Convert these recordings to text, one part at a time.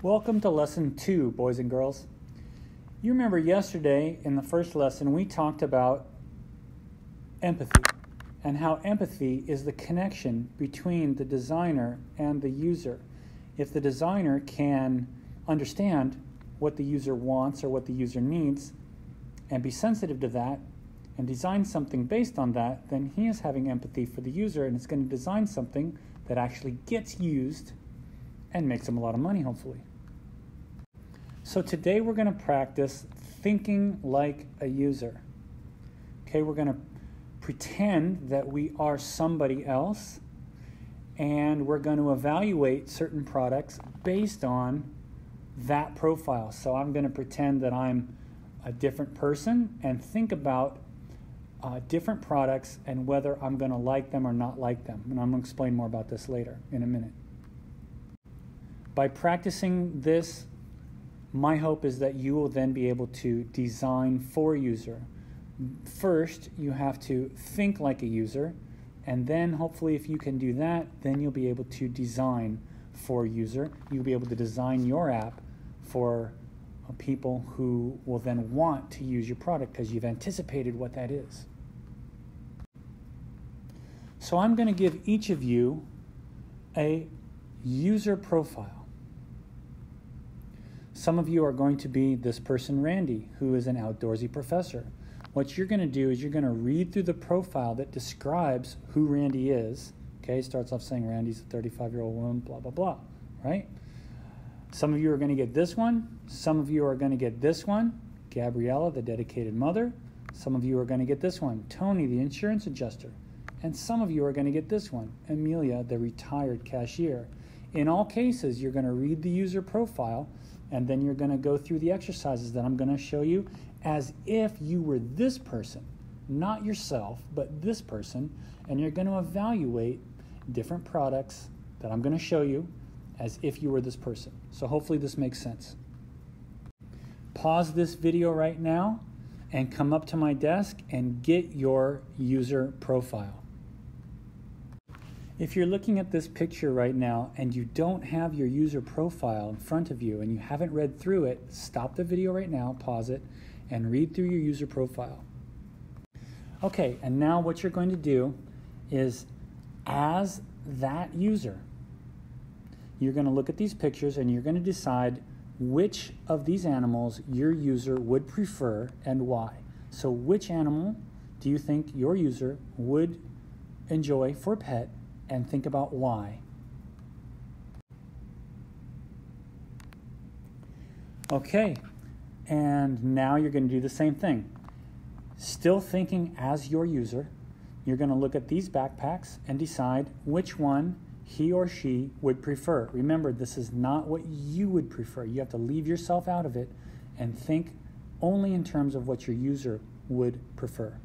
Welcome to lesson 2, boys and girls. You remember yesterday in the first lesson we talked about empathy and how empathy is the connection between the designer and the user. If the designer can understand what the user wants or what the user needs and be sensitive to that and design something based on that, then he is having empathy for the user and it's going to design something that actually gets used and makes him a lot of money, hopefully. So today we're going to practice thinking like a user. Okay, we're going to pretend that we are somebody else, and we're going to evaluate certain products based on that profile. So I'm going to pretend that I'm a different person and think about different products and whether I'm going to like them or not like them. And I'm going to explain more about this later in a minute. By practicing this, my hope is that you will then be able to design for a user. First, you have to think like a user, and then hopefully if you can do that, then you'll be able to design for a user. You'll be able to design your app for people who will then want to use your product because you've anticipated what that is. So I'm going to give each of you a user profile. Some of you are going to be this person, Randy, who is an outdoorsy professor. What you're going to do is you're going to read through the profile that describes who Randy is. Okay, starts off saying Randy's a 35-year-old woman, blah, blah, blah, right? Some of you are going to get this one. Some of you are going to get this one, Gabriella, the dedicated mother. Some of you are going to get this one, Tony, the insurance adjuster. And some of you are going to get this one, Amelia, the retired cashier. In all cases, you're going to read the user profile, and then you're going to go through the exercises that I'm going to show you as if you were this person, not yourself, but this person, and you're going to evaluate different products that I'm going to show you as if you were this person. So hopefully this makes sense. Pause this video right now and come up to my desk and get your user profile. If you're looking at this picture right now and you don't have your user profile in front of you and you haven't read through it, stop the video right now, pause it, and read through your user profile. Okay, and now what you're going to do is, as that user, you're going to look at these pictures and you're going to decide which of these animals your user would prefer and why. So which animal do you think your user would enjoy for a pet? And think about why. Okay, and now you're going to do the same thing. Still thinking as your user, you're going to look at these backpacks and decide which one he or she would prefer. Remember, this is not what you would prefer. You have to leave yourself out of it and think only in terms of what your user would prefer.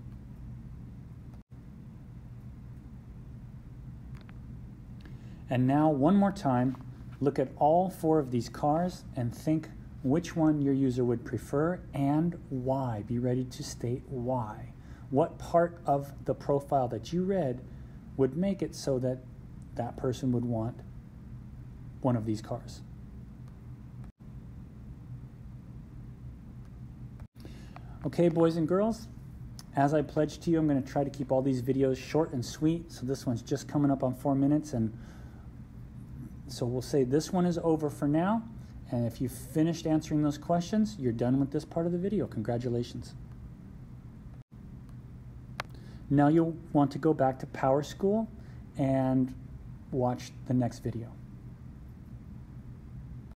And now, one more time, look at all 4 of these cars and think which one your user would prefer and why. Be ready to state why. What part of the profile that you read would make it so that that person would want one of these cars. Okay, boys and girls, as I pledged to you, I'm going to try to keep all these videos short and sweet. So this one's just coming up on 4 minutes, and so we'll say this one is over for now, and if you've finished answering those questions, you're done with this part of the video. Congratulations. Now you'll want to go back to PowerSchool and watch the next video.